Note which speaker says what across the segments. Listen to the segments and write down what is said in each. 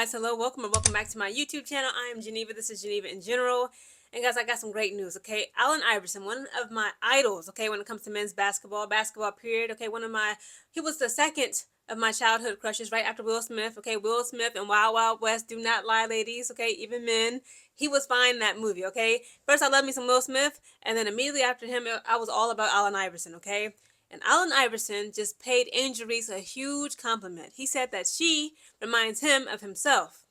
Speaker 1: guys, hello, welcome or welcome back to my YouTube channel. I am Geneva. This is Geneva in general. And guys, I got some great news, okay? Allen Iverson, one of my idols, okay, when it comes to men's basketball period, okay, he was the second of my childhood crushes right after Will Smith, okay? Will Smith and Wild Wild West, do not lie, ladies, okay? Even men, he was fine in that movie, okay? First, I loved me some Will Smith, and then immediately after him, I was all about Allen Iverson, okay? And Allen Iverson just paid Angel Reese a huge compliment. He said that she reminds him of himself.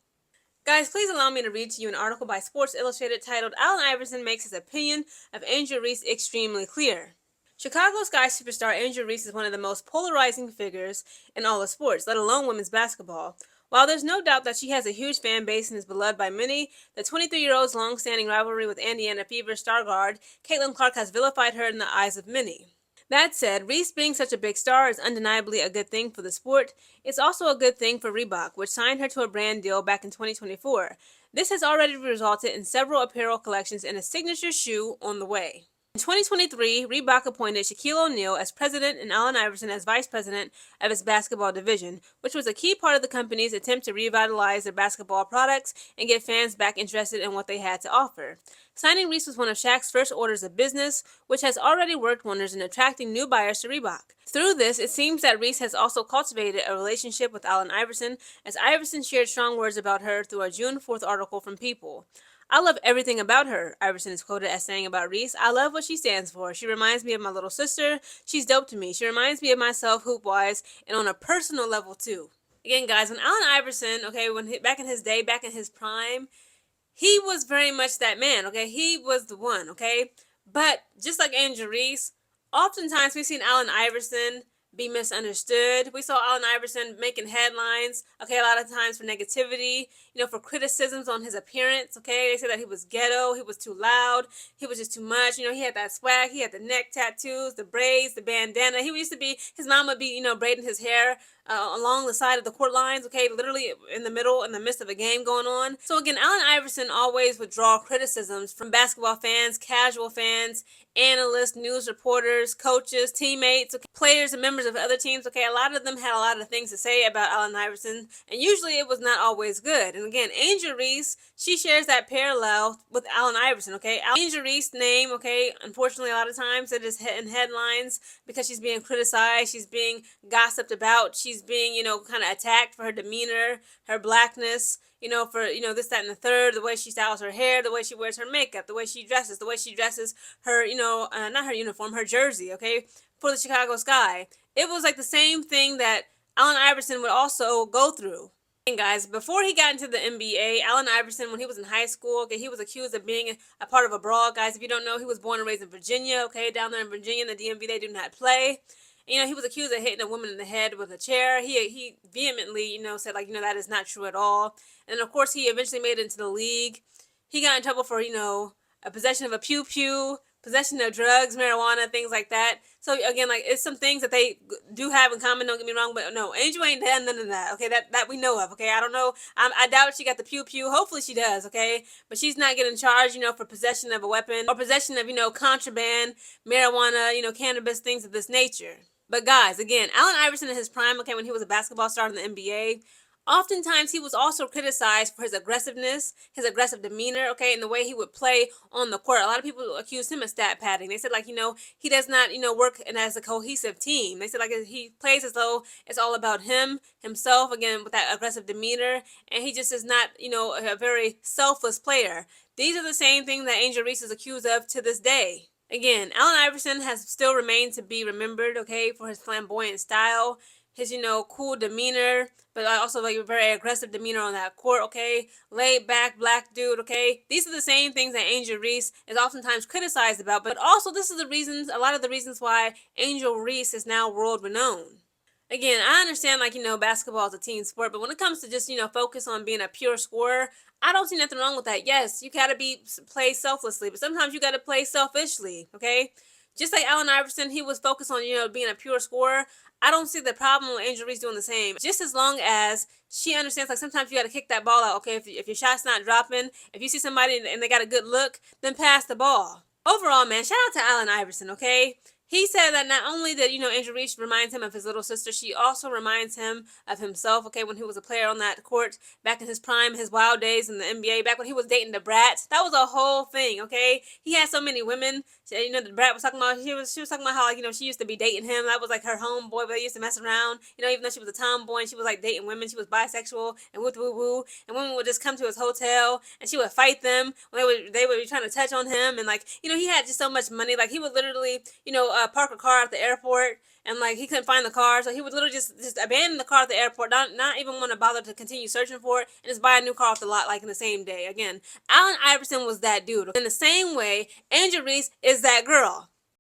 Speaker 1: Guys, please allow me to read to you an article by Sports Illustrated titled, Allen Iverson Makes His Opinion of Angel Reese Extremely Clear. Chicago Sky superstar Angel Reese is one of the most polarizing figures in all of sports, let alone women's basketball. While there's no doubt that she has a huge fan base and is beloved by many, the 23-year-old's long-standing rivalry with Indiana Fever star guard Caitlin Clark has vilified her in the eyes of many. That said, Reese being such a big star is undeniably a good thing for the sport. It's also a good thing for Reebok, which signed her to a brand deal back in 2024. This has already resulted in several apparel collections and a signature shoe on the way. In 2023, Reebok appointed Shaquille O'Neal as president and Allen Iverson as vice president of its basketball division, which was a key part of the company's attempt to revitalize their basketball products and get fans back interested in what they had to offer. Signing Reese was one of Shaq's first orders of business, which has already worked wonders in attracting new buyers to Reebok. Through this, it seems that Reese has also cultivated a relationship with Allen Iverson, as Iverson shared strong words about her through a June 4th article from People. I love everything about her, Iverson is quoted as saying about Reese. I love what she stands for. She reminds me of my little sister. She's dope to me. She reminds me of myself hoop-wise and on a personal level too. Again, guys, when Allen Iverson, okay, back in his day, back in his prime, he was very much that man, okay? He was the one, okay? But just like Angel Reese, oftentimes we've seen Allen Iverson be misunderstood. We saw Allen Iverson making headlines, okay, a lot of times for negativity, for criticisms on his appearance, okay? They said that he was ghetto, he was too loud, he was just too much, he had that swag, he had the neck tattoos, the braids, the bandana. He used to be, his mom would be, braiding his hair along the side of the court lines, okay, literally in the midst of a game going on. So again, Allen Iverson always would draw criticisms from basketball fans, casual fans, analysts, news reporters, coaches, teammates, okay, players and members of other teams, okay, a lot of them had a lot of things to say about Allen Iverson, and usually it was not always good. And again, Angel Reese, she shares that parallel with Allen Iverson, okay? Angel Reese's name, okay, unfortunately a lot of times it is in headlines because she's being criticized, she's being gossiped about, she's being, kind of attacked for her demeanor, her blackness, for, this, that, and the third, the way she styles her hair, the way she wears her makeup, the way she dresses her, not her uniform, her jersey, okay, for the Chicago Sky. It was like the same thing that Allen Iverson would also go through. And guys, before he got into the NBA, Allen Iverson, when he was in high school, okay, he was accused of being a part of a brawl. Guys, if you don't know, he was born and raised in Virginia, okay, down there in Virginia, in the DMV, they do not play. He was accused of hitting a woman in the head with a chair. He vehemently, said, that is not true at all. And, of course, he eventually made it into the league. He got in trouble for, a possession of a pew-pew, possession of drugs, marijuana, things like that. So, again, it's some things that they do have in common, don't get me wrong, but no, Angel ain't done none of that, okay, that we know of, okay? I don't know. I doubt she got the pew-pew. Hopefully she does, okay? But she's not getting charged, for possession of a weapon or possession of, contraband, marijuana, cannabis, things of this nature. But guys, again, Allen Iverson in his prime, okay, when he was a basketball star in the NBA, oftentimes he was also criticized for his aggressiveness, his aggressive demeanor, okay, and the way he would play on the court. A lot of people accused him of stat padding. They said, he does not, work as a cohesive team. They said, he plays as though it's all about himself, again, with that aggressive demeanor, and he just is not, a very selfless player. These are the same things that Angel Reese is accused of to this day. Again, Allen Iverson has still remained to be remembered, okay, for his flamboyant style, his, cool demeanor, but also a very aggressive demeanor on that court, okay, laid back black dude, okay. These are the same things that Angel Reese is oftentimes criticized about, but also this is a lot of the reasons why Angel Reese is now world renowned. Again, I understand, basketball is a team sport, but when it comes to just, focus on being a pure scorer, I don't see nothing wrong with that. Yes, you gotta play selflessly, but sometimes you gotta play selfishly, okay? Just like Allen Iverson, he was focused on, being a pure scorer. I don't see the problem with Angel Reese doing the same. Just as long as she understands, sometimes you gotta kick that ball out, okay? If your shot's not dropping, if you see somebody and they got a good look, then pass the ball. Overall, man, shout out to Allen Iverson, okay? He said that not only did, Angel Reese reminds him of his little sister, she also reminds him of himself, okay, when he was a player on that court back in his prime, his wild days in the NBA, back when he was dating the Brat. That was a whole thing, okay? He had so many women. The Brat was talking about, she was talking about how, like, she used to be dating him. That was like her homeboy, but they used to mess around, even though she was a tomboy and she was like dating women, she was bisexual and woo woo woo. And women would just come to his hotel and she would fight them when they would be trying to touch on him. And like, he had just so much money. Like, he would literally, park a car at the airport, and like he couldn't find the car, so he would literally just abandon the car at the airport, not even want to bother to continue searching for it, and just buy a new car off the lot like in the same day. Again, Allen Iverson was that dude. In the same way, Angel Reese is that girl.